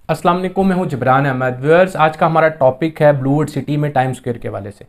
अस्सलाम वालेकुम, मैं हूं जिब्रान अहमद। व्यूअर्स, आज का हमारा टॉपिक है ब्लूवुड सिटी में टाइम स्क्वायर के हवाले से।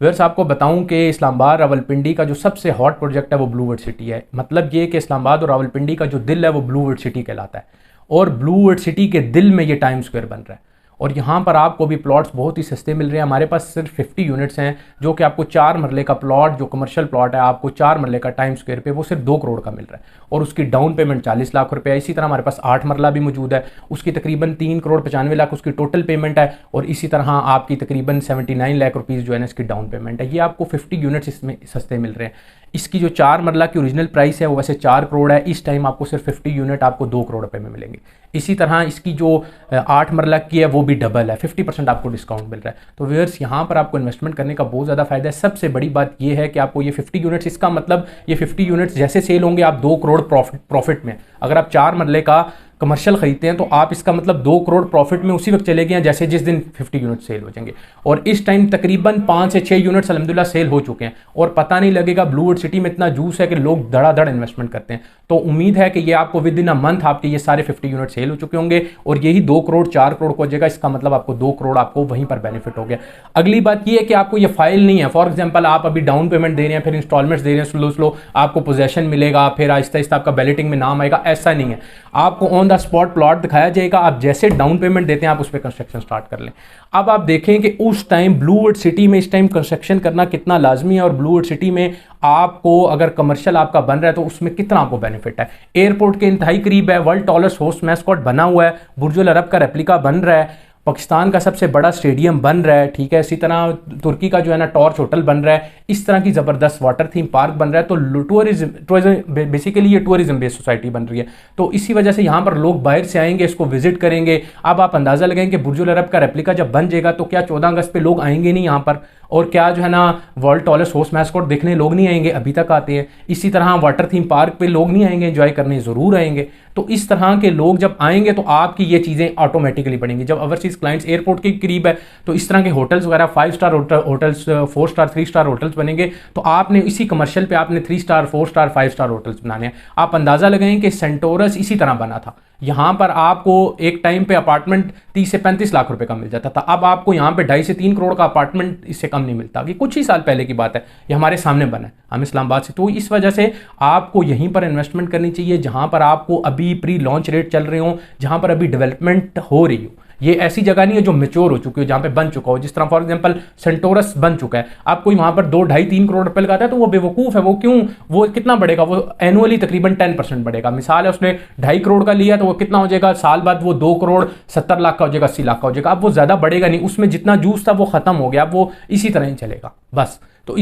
व्यूअर्स, आपको बताऊं कि इस्लामाबाद रावलपिंडी का जो सबसे हॉट प्रोजेक्ट है वो ब्लूवुड सिटी है। मतलब ये कि इस्लामाबाद और रावलपिंडी का जो दिल है वो ब्लूवुड सिटी कहलाता है, और ब्लूवुड सिटी के दिल में ये टाइम स्क्वायर बन रहा है। और यहाँ पर आपको भी प्लॉट्स बहुत ही सस्ते मिल रहे हैं। हमारे पास सिर्फ 50 यूनिट्स हैं, जो कि आपको 4 मरले का प्लॉट, जो कमर्शियल प्लॉट है, आपको 4 मरले का टाइम स्क्वायर पे वो सिर्फ 2 करोड़ का मिल रहा है, और उसकी डाउन पेमेंट 40 लाख रुपए है। इसी तरह हमारे पास 8 मरला भी मौजूद है, उसकी तकरीबन 3 करोड़ 95 लाख उसकी टोटल पेमेंट है, और इसी तरह आपकी तकरीबन 79 लाख रुपीज़ जो है ना इसकी डाउन पेमेंट है। ये आपको 50 यूनिट्स इसमें सस्ते मिल रहे हैं। इसकी जो 4 मरला की ओरिजिनल प्राइस है वो वैसे 4 करोड़ है, इस टाइम आपको सिर्फ 50 यूनिट आपको 2 करोड़ रुपए में मिलेंगे। इसी तरह इसकी जो 8 मरला की है वो भी डबल है, 50% आपको डिस्काउंट मिल रहा है। तो व्यूअर्स, यहाँ पर आपको इन्वेस्टमेंट करने का बहुत ज़्यादा फायदा है। सबसे बड़ी बात ये है कि आपको ये 50 यूनिट्स, इसका मतलब ये 50 यूनिट्स जैसे सेल होंगे आप 2 करोड़ प्रॉफिट में। अगर आप 4 मरले का कमर्शियल खरीदते हैं तो आप इसका मतलब 2 करोड़ प्रॉफिट में उसी वक्त चले गए हैं जैसे जिस दिन 50 यूनिट सेल हो जाएंगे। और इस टाइम तकरीबन 5 से 6 यूनिट्स अल्हम्दुलिल्लाह सेल हो चुके हैं, और पता नहीं लगेगा। ब्लूवुड सिटी में इतना जूस है कि लोग धड़ाधड़ इन्वेस्टमेंट करते हैं। तो उम्मीद है कि ये आपको विद इन अ मंथ आपके ये सारे 50 यूनिट सेल हो चुके होंगे, और यही 2 करोड़ 4 करोड़ को हो जाएगा। इसका मतलब आपको 2 करोड़ आपको वहीं पर बेनिफिट हो गया। अगली बात ये है कि आपको ये फाइल नहीं है। फॉर एग्जाम्पल, आप अभी डाउन पेमेंट दे रहे हैं, फिर इंस्टॉलमेंट्स दे रहे हैं, स्लो स्लो आपको पोजेशन मिलेगा, फिर आहिस्ता आहिस्ता आपका बैलेटिंग में नाम आएगा। ऐसा नहीं है, आपको ऑन द स्पॉट प्लॉट दिखाया जाएगा। आप जैसे डाउन पेमेंट देते हैं आप उस पर कंस्ट्रक्शन स्टार्ट कर लें। अब आप देखें कि उस टाइम ब्लूवुड सिटी में इस टाइम कंस्ट्रक्शन करना कितना लाजमी है, और ब्लूवुड सिटी में आपको अगर कमर्शियल आपका बन रहा है तो उसमें कितना आपको बेनिफिट है। एयरपोर्ट के इंतहाई करीब है, वर्ल्ड टॉलेस्ट होस्ट मैस्कॉट बना हुआ है, बुर्ज अल अरब का रेप्लिका बन रहा है, पाकिस्तान का सबसे बड़ा स्टेडियम बन रहा है, ठीक है। इसी तरह तुर्की का जो है ना टॉर्च होटल बन रहा है। इस तरह की ज़बरदस्त वाटर थीम पार्क बन रहा है। तो टूरिज्म बेसिकली ये टूरिज्म बेस्ड सोसाइटी बन रही है। तो इसी वजह से यहाँ पर लोग बाहर से आएंगे, इसको विजिट करेंगे। अब आप अंदाज़ा लगाएंगे बुर्ज अल अरब का रेप्लिका जब बन जाएगा तो क्या 14 अगस्त पे लोग आएंगे नहीं यहाँ पर, और क्या जो है ना वर्ल्ड टॉलेस्ट होस्ट मैस्कॉट देखने लोग नहीं आएंगे, अभी तक आते हैं। इसी तरह वाटर थीम पार्क पे लोग नहीं आएंगे एंजॉय करने, ज़रूर आएंगे। तो इस तरह के लोग जब आएंगे तो आपकी ये चीज़ें ऑटोमेटिकली बढ़ेंगी। जब ओवरसीज क्लाइंट्स एयरपोर्ट के करीब है तो इस तरह के होटल्स वगैरह 5 star hotels, 4 star 3 star hotels बनेंगे। तो आपने इसी कमर्शियल पे आपने 3 स्टार 4 स्टार 5 स्टार होटल्स बनाने हैं। आप अंदाज़ा लगाएं कि सेंटोरस इसी तरह बना था। यहाँ पर आपको एक टाइम पे अपार्टमेंट 30 से 35 लाख रुपए का मिल जाता था, अब आपको यहाँ पे 2.5 से 3 करोड़ का अपार्टमेंट इससे कम नहीं मिलता। ये कुछ ही साल पहले की बात है, ये हमारे सामने बना है, हम इस्लामाबाद से। तो इस वजह से आपको यहीं पर इन्वेस्टमेंट करनी चाहिए जहाँ पर आपको अभी प्री लॉन्च रेट चल रहे हो, जहाँ पर अभी डेवलपमेंट हो रही हो। ये ऐसी जगह नहीं है जो मेच्योर हो चुकी हो, जहाँ पे बन चुका हो। जिस तरह फॉर एग्जांपल सेंटोरस बन चुका है, आप कोई वहाँ पर 2 ढाई 3 करोड़ रुपए लगाता है तो वो बेवकूफ़ है। वो क्यों, वो कितना बढ़ेगा, वो एनुअली तकरीबन 10% बढ़ेगा। मिसाल है उसने 2.5 करोड़ का लिया तो वो कितना हो जाएगा, साल बाद वो 2 करोड़ 70 लाख का हो जाएगा, 80 लाख का हो जाएगा। अब वो ज़्यादा बढ़ेगा नहीं, उसमें जितना जूस था वो खत्म हो गया, अब वो इसी तरह ही चलेगा बस। तो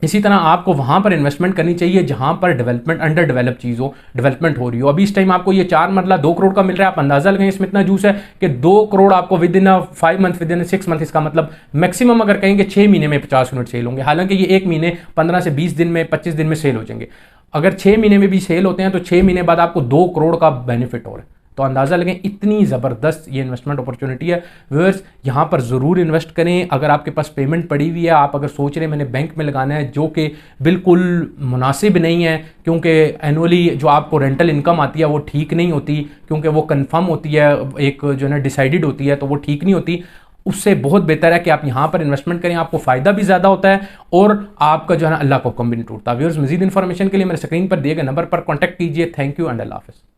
इसी तरह आपको वहाँ पर इन्वेस्टमेंट करनी चाहिए जहाँ पर डेवलपमेंट, अंडर डेवलप चीज़ हो, डेवलपमेंट हो रही हो। अभी इस टाइम आपको ये 4 मरला 2 करोड़ का मिल रहा है। आप अंदाजा लगाएं इसमें इतना जूस है कि 2 करोड़ आपको with in 5 month, with in 6 month, इसका मतलब मैक्सिमम अगर कहेंगे 6 महीने में 50 यूनिट सेल होंगे। हालांकि ये 1 महीने 15 से 20 दिन में, 25 दिन में सेल हो जाएंगे। अगर 6 महीने में भी सेल होते हैं तो 6 महीने बाद आपको 2 करोड़ का बेनिफिट हो रहा है। तो अंदाज़ा लगें इतनी ज़बरदस्त ये इन्वेस्टमेंट अपॉर्चुनिटी है। व्यूअर्स, यहाँ पर ज़रूर इन्वेस्ट करें। अगर आपके पास पेमेंट पड़ी हुई है, आप अगर सोच रहे हैं मैंने बैंक में लगाना है, जो कि बिल्कुल मुनासिब नहीं है, क्योंकि एनुअली जो आपको रेंटल इनकम आती है वो ठीक नहीं होती, क्योंकि वो कन्फर्म होती है, एक जो है ना डिसाइडेड होती है, तो वो ठीक नहीं होती। उससे बहुत बेहतर है कि आप यहाँ पर इन्वेस्टमेंट करें, आपको फ़ायदा भी ज़्यादा होता है और आपका जो है ना अल्लाह का हुक्म भी नहीं टूटता। व्यूअर्स, मज़ीद इन्फॉर्मेशन के लिए मेरे स्क्रीन पर दिए गए नंबर पर कॉन्टैक्ट कीजिए। थैंक यू एंड अल्लाह हाफ़िज़।